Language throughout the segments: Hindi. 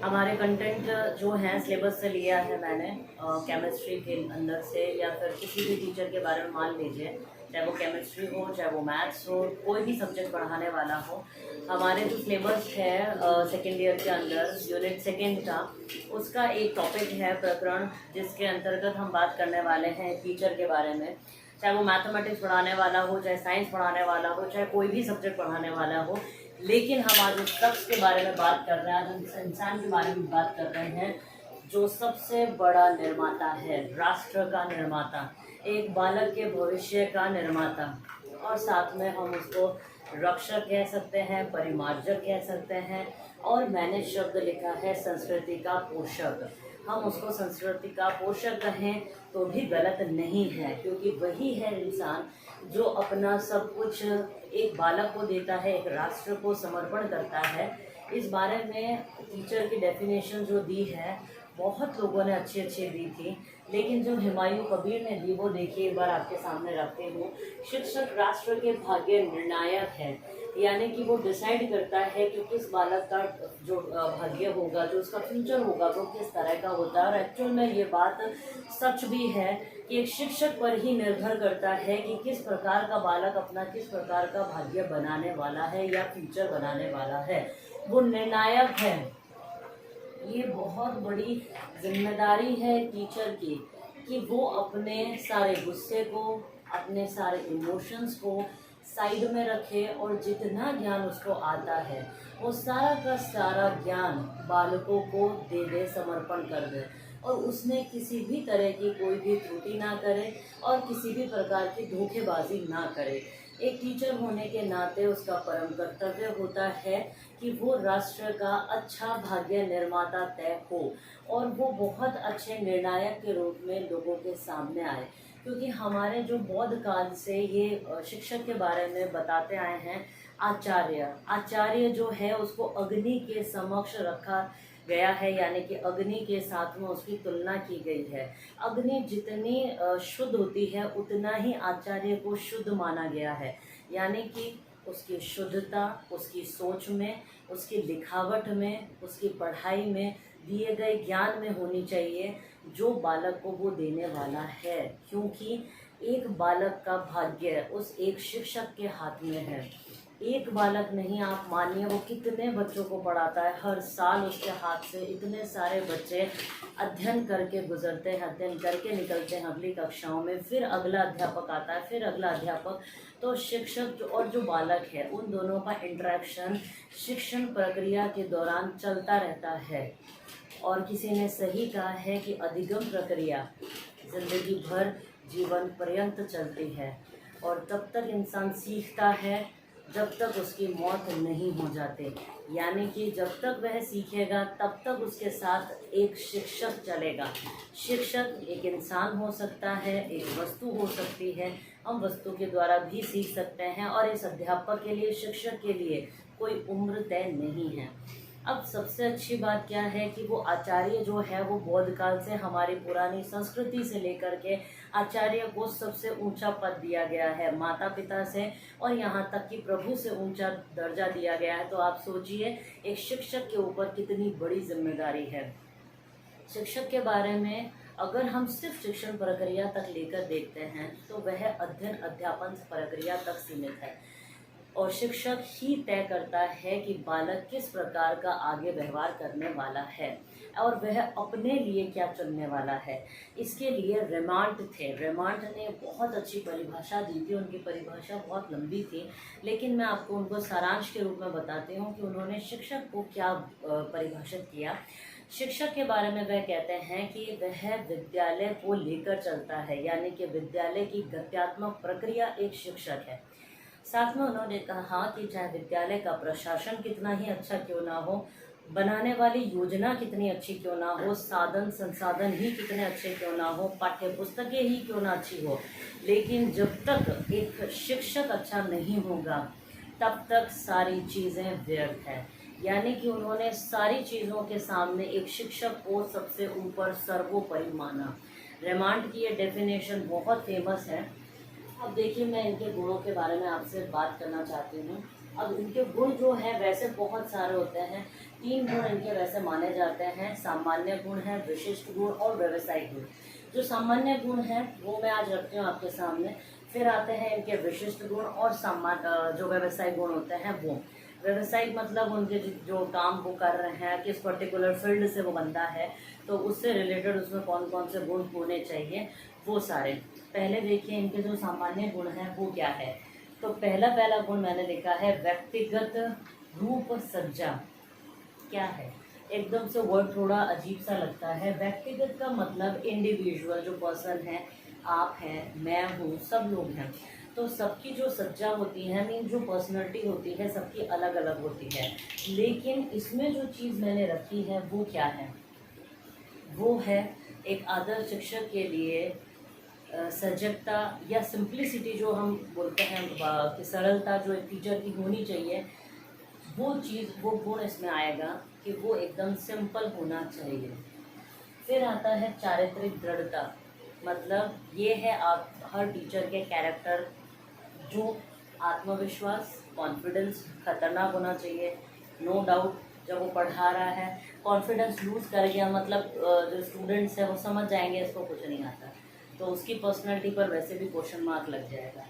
हमारे कंटेंट जो हैं सिलेबस से लिया है मैंने केमिस्ट्री के अंदर से, या फिर किसी भी टीचर के बारे में मान लीजिए, चाहे वो केमिस्ट्री हो, चाहे वो मैथ्स हो, कोई भी सब्जेक्ट पढ़ाने वाला हो। हमारे जो सिलेबस है सेकेंड ईयर के अंदर यूनिट सेकेंड का, उसका एक टॉपिक है प्रकरण, जिसके अंतर्गत हम बात करने वाले हैं टीचर के बारे में। चाहे वो मैथमेटिक्स पढ़ाने वाला हो, चाहे साइंस पढ़ाने वाला हो, चाहे कोई भी सब्जेक्ट पढ़ाने वाला हो, लेकिन हम आज उस शख्स के बारे में बात कर रहे हैं, आज उस इंसान के बारे में बात कर रहे हैं जो सबसे बड़ा निर्माता है, राष्ट्र का निर्माता, एक बालक के भविष्य का निर्माता, और साथ में हम उसको रक्षक कह सकते हैं, परिमार्जक कह सकते हैं, और मैंने शब्द लिखा है संस्कृति का पोषक। हम उसको संस्कृति का पोषक कहें तो भी गलत नहीं है, क्योंकि वही है इंसान जो अपना सब कुछ एक बालक को देता है, एक राष्ट्र को समर्पण करता है। इस बारे में टीचर की डेफिनेशन जो दी है, बहुत लोगों ने अच्छी अच्छी दी थी, लेकिन जो हुमायूं कबीर ने दी वो देखिए, एक बार आपके सामने रखते हूँ। शिक्षक राष्ट्र के भाग्य निर्णायक है, यानी कि वो डिसाइड करता है कि किस बालक का जो भाग्य होगा, जो उसका फ्यूचर होगा, वो किस तरह का होता है। और एक्चुअल में ये बात सच भी है कि एक शिक्षक पर ही निर्भर करता है कि किस प्रकार का बालक अपना किस प्रकार का भाग्य बनाने वाला है या फ्यूचर बनाने वाला है। वो निर्णायक है। ये बहुत बड़ी जिम्मेदारी है टीचर की कि वो अपने सारे गुस्से को, अपने सारे इमोशंस को साइड में रखे, और जितना ज्ञान उसको आता है वो सारा का सारा ज्ञान बालकों को दे दे, समर्पण कर दे, और उसमें किसी भी तरह की कोई भी त्रुटि ना करे और किसी भी प्रकार की धोखेबाजी ना करे। एक टीचर होने के नाते उसका परम कर्तव्य होता है कि वो राष्ट्र का अच्छा भाग्य निर्माता तय हो, और वो बहुत अच्छे निर्णायक के रूप में लोगों के सामने आए। क्योंकि हमारे जो बौद्ध काल से ये शिक्षक के बारे में बताते आए हैं, आचार्य आचार्य जो है उसको अग्नि के समक्ष रखा गया है, यानी कि अग्नि के साथ में उसकी तुलना की गई है। अग्नि जितनी शुद्ध होती है उतना ही आचार्य को शुद्ध माना गया है, यानी कि उसकी शुद्धता उसकी सोच में, उसकी लिखावट में, उसकी पढ़ाई में, दिए गए ज्ञान में होनी चाहिए, जो बालक को वो देने वाला है। क्योंकि एक बालक का भाग्य उस एक शिक्षक के हाथ में है। एक बालक नहीं, आप मानिए वो कितने बच्चों को पढ़ाता है, हर साल उसके हाथ से इतने सारे बच्चे अध्ययन करके गुजरते हैं, अध्ययन करके निकलते हैं अगली कक्षाओं में, फिर अगला अध्यापक आता है, फिर अगला अध्यापक। तो शिक्षक और जो बालक है, उन दोनों का इंटरेक्शन शिक्षण प्रक्रिया के दौरान चलता रहता है। और किसी ने सही कहा है कि अधिगम प्रक्रिया जिंदगी भर, जीवन पर्यंत चलती है, और तब तक इंसान सीखता है जब तक उसकी मौत नहीं हो जाती। यानी कि जब तक वह सीखेगा तब तक उसके साथ एक शिक्षक चलेगा। शिक्षक एक इंसान हो सकता है, एक वस्तु हो सकती है, हम वस्तु के द्वारा भी सीख सकते हैं, और इस अध्यापक के लिए, शिक्षक के लिए कोई उम्र तय नहीं है। अब सबसे अच्छी बात क्या है कि वो आचार्य जो है वो बौद्ध काल से, हमारी पुरानी संस्कृति से लेकर के आचार्य को सबसे ऊंचा पद दिया गया है, माता पिता से और यहाँ तक कि प्रभु से ऊंचा दर्जा दिया गया है। तो आप सोचिए एक शिक्षक के ऊपर कितनी बड़ी जिम्मेदारी है। शिक्षक के बारे में अगर हम सिर्फ शिक्षण प्रक्रिया तक लेकर देखते हैं तो वह अध्ययन अध्यापन प्रक्रिया तक सीमित है, और शिक्षक ही तय करता है कि बालक किस प्रकार का आगे व्यवहार करने वाला है और वह अपने लिए क्या चुनने वाला है। इसके लिए रेमांड थे, रेमांड ने बहुत अच्छी परिभाषा दी थी। उनकी परिभाषा बहुत लंबी थी, लेकिन मैं आपको उनको सारांश के रूप में बताती हूँ कि उन्होंने शिक्षक को क्या परिभाषित किया। शिक्षक के बारे में वह कहते हैं कि वह विद्यालय को लेकर चलता है, यानी कि विद्यालय की गत्यात्मक प्रक्रिया एक शिक्षक है। साथ में उन्होंने कहा कि चाहे विद्यालय का प्रशासन कितना ही अच्छा क्यों ना हो, बनाने वाली योजना कितनी अच्छी क्यों ना हो, साधन संसाधन ही कितने अच्छे क्यों ना हो, पाठ्य पुस्तकें ही क्यों ना अच्छी हो, लेकिन जब तक एक शिक्षक अच्छा नहीं होगा तब तक सारी चीज़ें व्यर्थ हैं। यानी कि उन्होंने सारी चीज़ों के सामने एक शिक्षक को सबसे ऊपर, सर्वोपरि माना। रेमांड की ये डेफिनेशन बहुत फेमस है। अब देखिए, मैं इनके गुणों के बारे में आपसे बात करना चाहती हूँ। अब इनके गुण जो है वैसे बहुत सारे होते हैं, तीन गुण इनके वैसे माने जाते हैं, सामान्य गुण है, विशिष्ट गुण और व्यावसायिक गुण। जो सामान्य गुण है वो मैं आज रखती हूँ आपके सामने। फिर आते हैं इनके विशिष्ट गुण और जो व्यावसायिक गुण होते हैं वो। व्यावसायिक मतलब उनके जो काम वो कर रहे हैं, किस पर्टिकुलर फील्ड से वो बंदा है, तो उससे रिलेटेड उसमें कौन कौन से गुण होने चाहिए वो सारे। पहले देखिए इनके जो सामान्य गुण हैं वो क्या है। तो पहला गुण मैंने लिखा है व्यक्तिगत रूप सज्जा। क्या है, एकदम से वर्ड थोड़ा अजीब सा लगता है। व्यक्तिगत का मतलब इंडिविजुअल, जो पर्सन है, आप हैं, मैं हूँ, सब लोग हैं। तो सबकी जो सज्जा होती है, मीन जो पर्सनैलिटी होती है, सबकी अलग अलग होती है। लेकिन इसमें जो चीज़ मैंने रखी है वो क्या है, वो है एक आदर्श शिक्षक के लिए सजगता या सिंप्लिसिटी, जो हम बोलते हैं कि सरलता जो एक टीचर की होनी चाहिए, वो चीज़, वो गुण इसमें आएगा कि वो एकदम सिंपल होना चाहिए। फिर आता है चारित्रिक दृढ़ता, मतलब ये है आप हर टीचर के कैरेक्टर, जो आत्मविश्वास, कॉन्फिडेंस खतरनाक होना चाहिए, नो डाउट। जब वो पढ़ा रहा है कॉन्फिडेंस लूज़ कर गया, मतलब जो स्टूडेंट्स हैं वो समझ जाएंगे इसको कुछ नहीं आता, तो उसकी पर्सनैलिटी पर वैसे भी क्वेश्चन मार्क लग जाएगा।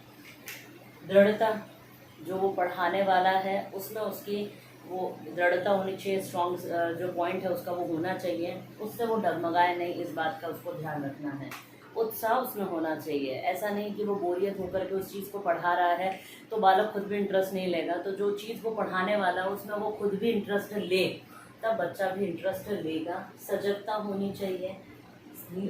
दृढ़ता, जो वो पढ़ाने वाला है उसमें उसकी वो दृढ़ता होनी चाहिए, स्ट्रॉन्ग जो पॉइंट है उसका वो होना चाहिए, उससे वो डगमगाए नहीं, इस बात का उसको ध्यान रखना है। उत्साह उसमें होना चाहिए, ऐसा नहीं कि वो बोरियत होकर के उस चीज़ को पढ़ा रहा है तो बालक खुद भी इंटरेस्ट नहीं लेगा। तो जो चीज़ वो पढ़ाने वाला है उसमें वो खुद भी इंटरेस्ट ले, तब बच्चा भी इंटरेस्ट लेगा। सजगता होनी चाहिए,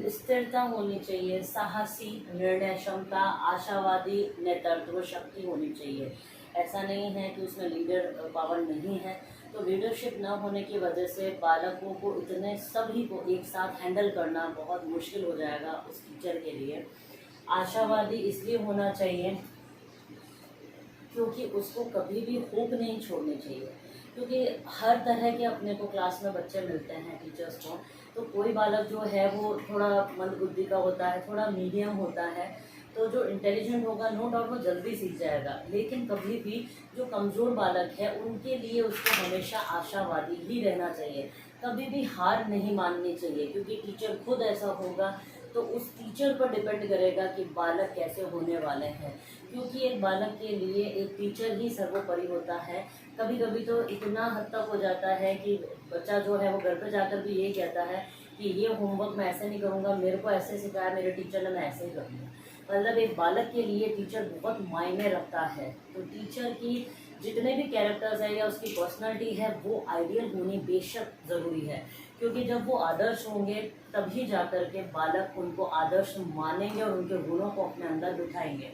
स्थिरता होनी चाहिए, साहसी, निर्णय क्षमता, आशावादी, नेतृत्व शक्ति होनी चाहिए। ऐसा नहीं है कि उसमें लीडर पावर नहीं है, तो लीडरशिप न होने की वजह से बालकों को इतने सभी को एक साथ हैंडल करना बहुत मुश्किल हो जाएगा उस टीचर के लिए। आशावादी इसलिए होना चाहिए क्योंकि उसको कभी भी होप नहीं छोड़नी चाहिए, क्योंकि हर तरह के अपने को क्लास में बच्चे मिलते हैं टीचर्स को। तो कोई बालक जो है वो थोड़ा मंदबुद्धि का होता है, थोड़ा मीडियम होता है, तो जो इंटेलिजेंट होगा नो डाउट वो जल्दी सीख जाएगा। लेकिन कभी भी जो कमज़ोर बालक है उनके लिए उसको हमेशा आशावादी ही रहना चाहिए, कभी भी हार नहीं माननी चाहिए, क्योंकि टीचर खुद ऐसा होगा तो उस टीचर पर डिपेंड करेगा कि बालक कैसे होने वाले हैं। क्योंकि एक बालक के लिए एक टीचर ही सर्वोपरि होता है। कभी कभी तो इतना हद तक हो जाता है कि बच्चा जो है वो घर पे जाकर भी यही कहता है कि ये होमवर्क मैं ऐसे नहीं करूँगा, मेरे को ऐसे सिखाया मेरे टीचर ने, मैं ऐसे ही करूँगा। मतलब एक बालक के लिए टीचर बहुत मायने रखता है। तो टीचर की जितने भी कैरेक्टर्स है या उसकी पर्सनालिटी है वो आइडियल होनी बेशक ज़रूरी है, क्योंकि जब वो आदर्श होंगे तभी जाकर के बालक उनको आदर्श मानेंगे और उनके गुणों को अपने अंदर बिठाएंगे।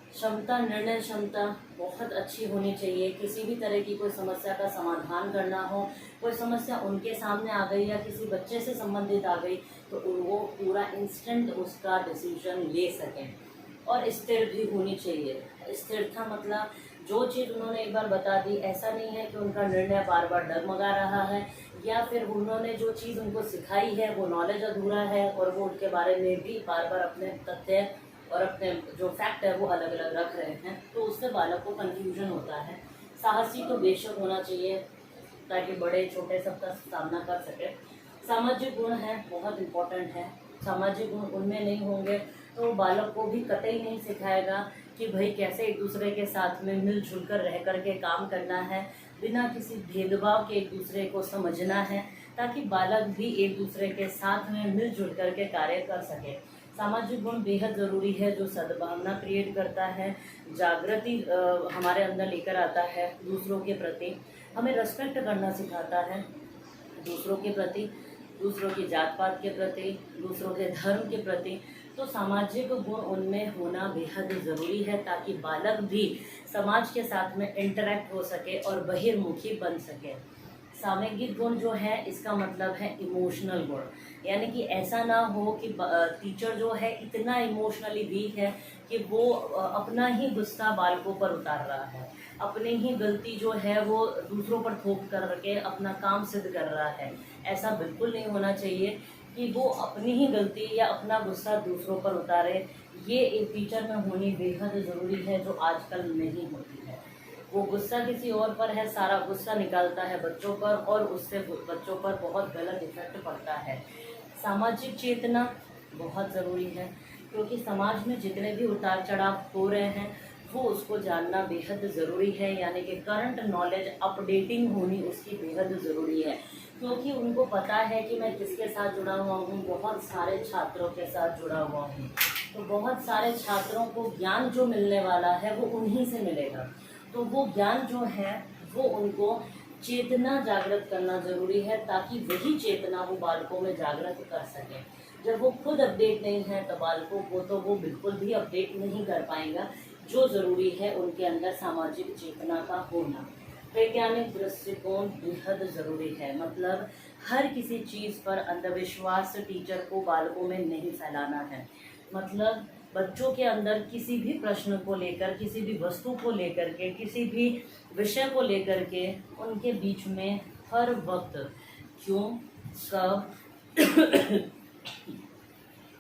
क्षमता, निर्णय क्षमता बहुत अच्छी होनी चाहिए। किसी भी तरह की कोई समस्या का समाधान करना हो, कोई समस्या उनके सामने आ गई या किसी बच्चे से संबंधित आ गई, तो वो पूरा इंस्टेंट उसका डिसीजन ले सकें। और स्थिर भी होनी चाहिए। स्थिरता मतलब जो चीज़ उन्होंने एक बार बता दी, ऐसा नहीं है कि उनका निर्णय बार बार डगमगा रहा है, या फिर उन्होंने जो चीज़ उनको सिखाई है वो नॉलेज अधूरा है और वो उनके बारे में भी बार बार अपने तथ्य और अपने जो फैक्ट है वो अलग अलग रख रहे हैं, तो उससे बालक को कन्फ्यूजन होता है। साहसी तो बेशक होना चाहिए ताकि बड़े छोटे सबका सामना कर सके। सामाजिक गुण है, बहुत इम्पोर्टेंट है। सामाजिक गुण उनमें नहीं होंगे तो बालक को भी कतई नहीं सिखाएगा कि भाई कैसे एक दूसरे के साथ में मिलजुल कर रह कर के काम करना है, बिना किसी भेदभाव के एक दूसरे को समझना है, ताकि बालक भी एक दूसरे के साथ में मिलजुल कर के कार्य कर सके। सामाजिक गुण बेहद ज़रूरी है, जो सद्भावना क्रिएट करता है, जागृति हमारे अंदर लेकर आता है, दूसरों के प्रति हमें रेस्पेक्ट करना सिखाता है, दूसरों के प्रति, दूसरों की जात पात के प्रति, दूसरों के धर्म के प्रति। तो सामाजिक गुण उनमें होना बेहद ज़रूरी है ताकि बालक भी समाज के साथ में इंटरेक्ट हो सके और बहिर्मुखी बन सके। सामाजिक गुण जो है इसका मतलब है इमोशनल गुण, यानी कि ऐसा ना हो कि टीचर जो है इतना इमोशनली वीक है कि वो अपना ही गुस्सा बालकों पर उतार रहा है, अपनी ही गलती जो है वो दूसरों पर थोप कर के अपना काम सिद्ध कर रहा है। ऐसा बिल्कुल नहीं होना चाहिए कि वो अपनी ही गलती या अपना गुस्सा दूसरों पर उतारे। ये एक टीचर में होनी बेहद ज़रूरी है, जो आजकल नहीं होती है। वो गुस्सा किसी और पर है, सारा गुस्सा निकालता है बच्चों पर और उससे बच्चों पर बहुत गलत इफेक्ट पड़ता है। सामाजिक चेतना बहुत ज़रूरी है, क्योंकि समाज में जितने भी उतार चढ़ाव हो रहे हैं वो उसको जानना बेहद ज़रूरी है, यानी कि करंट नॉलेज अपडेटिंग होनी उसकी बेहद ज़रूरी है। क्योंकि उनको पता है कि मैं किसके साथ जुड़ा हुआ हूँ, बहुत सारे छात्रों के साथ जुड़ा हुआ हूँ, तो बहुत सारे छात्रों को ज्ञान जो मिलने वाला है वो उन्हीं से मिलेगा। तो वो ज्ञान जो है वो उनको चेतना जागृत करना जरूरी है, ताकि वही चेतना वो बालकों में जागृत कर सके। जब वो खुद अपडेट नहीं है तो बालकों को तो वो बिल्कुल भी अपडेट नहीं कर पाएगा। जो ज़रूरी है उनके अंदर सामाजिक चेतना का होना। वैज्ञानिक दृष्टिकोण बेहद ज़रूरी है, मतलब हर किसी चीज़ पर अंधविश्वास टीचर को बालकों में नहीं फैलाना है। मतलब बच्चों के अंदर किसी भी प्रश्न को लेकर, किसी भी वस्तु को लेकर के, किसी भी विषय को लेकर के उनके बीच में हर वक्त क्यों, कब,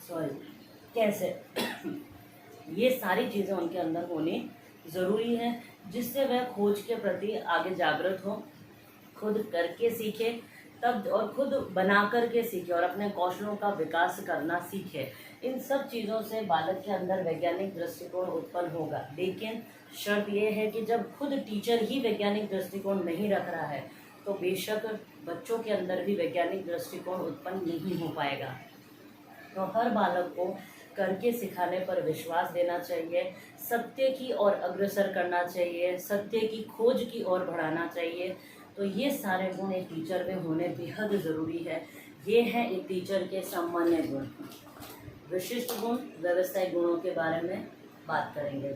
सॉरी, कैसे, ये सारी चीज़ें उनके अंदर होनी ज़रूरी है, जिससे वह खोज के प्रति आगे जागृत हो, खुद करके सीखे तब, और खुद बना करके सीखे और अपने कौशलों का विकास करना सीखे। इन सब चीज़ों से बालक के अंदर वैज्ञानिक दृष्टिकोण उत्पन्न होगा। लेकिन शर्त यह है कि जब खुद टीचर ही वैज्ञानिक दृष्टिकोण नहीं रख रहा है तो बेशक बच्चों के अंदर भी वैज्ञानिक दृष्टिकोण उत्पन्न नहीं हो पाएगा। तो हर बालक को करके सिखाने पर विश्वास देना चाहिए, सत्य की ओर अग्रसर करना चाहिए, सत्य की खोज की ओर बढ़ाना चाहिए। तो ये सारे गुण एक टीचर में होने बेहद ज़रूरी है। ये हैं एक टीचर के सामान्य गुण। विशिष्ट गुण, व्यवसायिक गुणों के बारे में बात करेंगे।